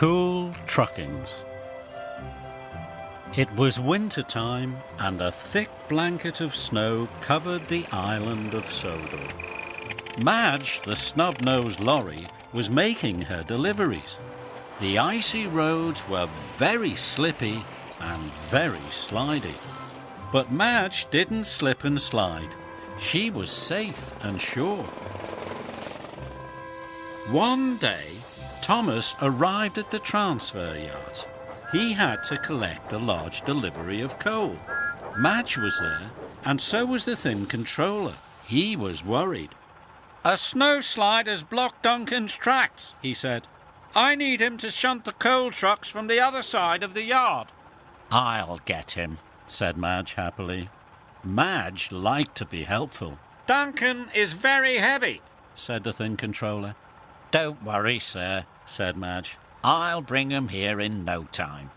Cool Truckings. It was winter time, and a thick blanket of snow covered the island of Sodor. Madge, the snub-nosed lorry, was making her deliveries. The icy roads were very slippy and very slidey. But Madge didn't slip and slide. She was safe and sure. One day, Thomas arrived at the transfer yard. He had to collect a large delivery of coal. Madge was there, and so was the thin controller. He was worried. "A snowslide has blocked Duncan's tracks," he said. "I need him to shunt the coal trucks from the other side of the yard." "I'll get him," said Madge happily. Madge liked to be helpful. "Duncan is very heavy," said the thin controller. "Don't worry, sir," said Madge. "I'll bring him here in no time."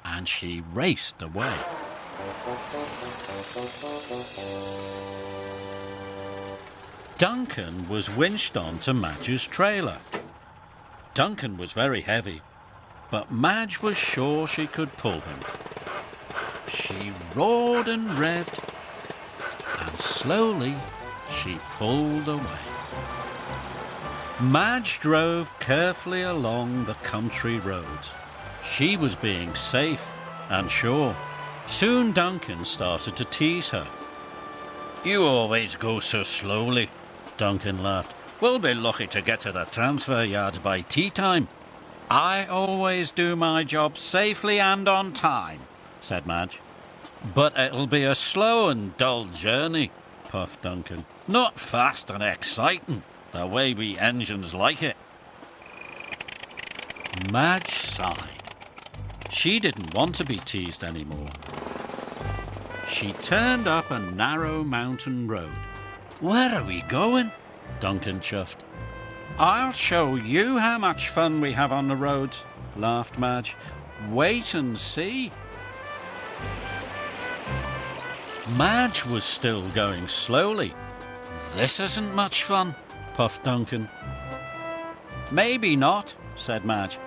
And she raced away. Duncan was winched onto Madge's trailer. Duncan was very heavy, but Madge was sure she could pull him. She roared and revved, and slowly she pulled away. Madge drove carefully along the country roads. She was being safe and sure. Soon Duncan started to tease her. "You always go so slowly," Duncan laughed. "We'll be lucky to get to the transfer yard by tea time." "I always do my job safely and on time," said Madge. "But it'll be a slow and dull journey," puffed Duncan. "Not fast and exciting, the way we engines like it." Madge sighed. She didn't want to be teased anymore. She turned up a narrow mountain road. "Where are we going?" Duncan chuffed. "I'll show you how much fun we have on the road," laughed Madge. "Wait and see." Madge was still going slowly. "This isn't much fun," puffed Duncan. "Maybe not," said Madge.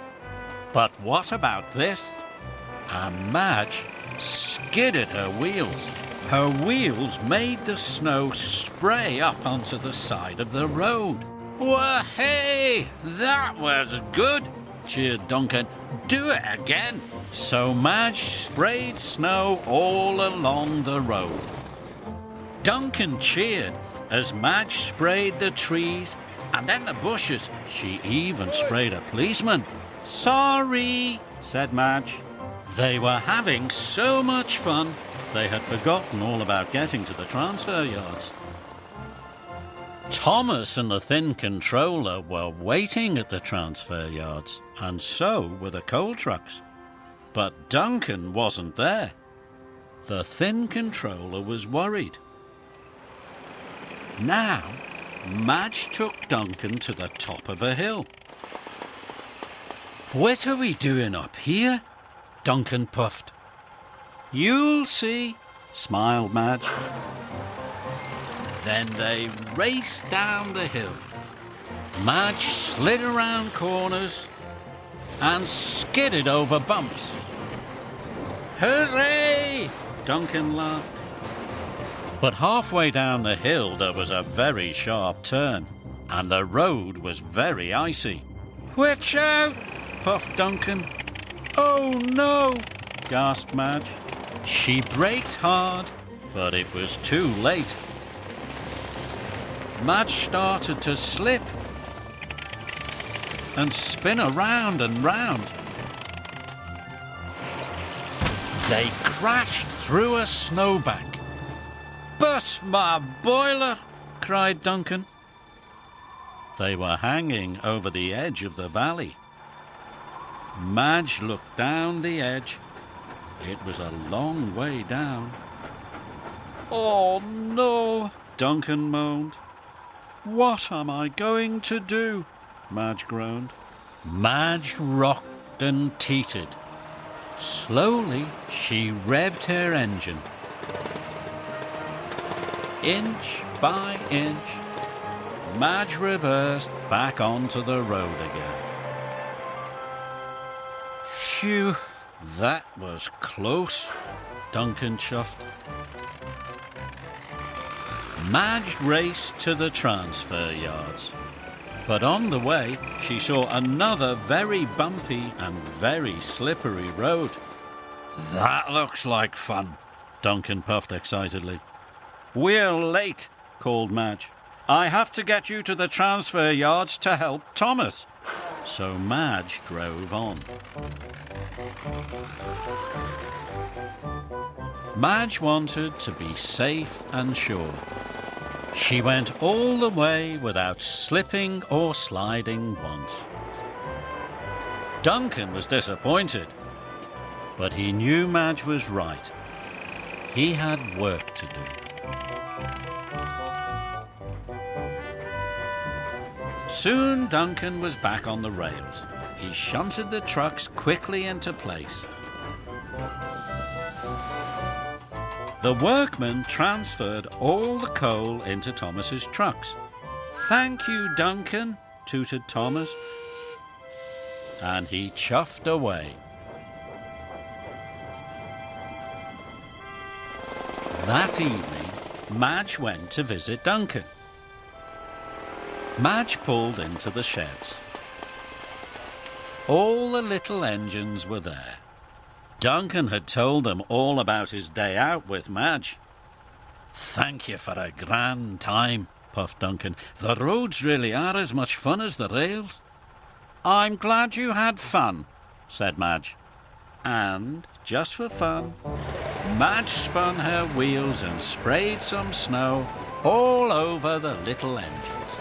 "But what about this?" And Madge skidded her wheels. Her wheels made the snow spray up onto the side of the road. "Whoa, hey, that was good," cheered Duncan. "Do it again." So Madge sprayed snow all along the road. Duncan cheered as Madge sprayed the trees and then the bushes. She even sprayed a policeman. "Sorry," said Madge. They were having so much fun, they had forgotten all about getting to the transfer yards. Thomas and the thin controller were waiting at the transfer yards, and so were the coal trucks. But Duncan wasn't there. The thin controller was worried. Now, Madge took Duncan to the top of a hill. "What are we doing up here?" Duncan puffed. "You'll see," smiled Madge. Then they raced down the hill. Madge slid around corners and skidded over bumps. "Hooray!" Duncan laughed. But halfway down the hill there was a very sharp turn, and the road was very icy. "Watch out!" puffed Duncan. "Oh no!" gasped Madge. She braked hard, but it was too late. Madge started to slip and spin around and round. They crashed through a snowbank. "But my boiler!" cried Duncan. They were hanging over the edge of the valley. Madge looked down the edge. It was a long way down. "Oh no!" Duncan moaned. "What am I going to do?" Madge groaned. Madge rocked and teetered. Slowly she revved her engine. Inch by inch, Madge reversed back onto the road again. Phew, that was close, Duncan chuffed. Madge raced to the transfer yards, but on the way she saw another very bumpy and very slippery road. That looks like fun, Duncan puffed excitedly. We're late, called Madge. I have to get you to the transfer yards to help Thomas. So Madge drove on. Madge wanted to be safe and sure. She went all the way without slipping or sliding once. Duncan was disappointed, but he knew Madge was right. He had work to do. Soon Duncan was back on the rails. He shunted the trucks quickly into place. The workmen transferred all the coal into Thomas's trucks. "Thank you, Duncan," tooted Thomas. And he chuffed away. That evening, Madge went to visit Duncan. Madge pulled into the sheds. All the little engines were there. Duncan had told them all about his day out with Madge. "Thank you for a grand time," puffed Duncan. "The roads really are as much fun as the rails." "I'm glad you had fun," said Madge. And, just for fun, Madge spun her wheels and sprayed some snow all over the little engines.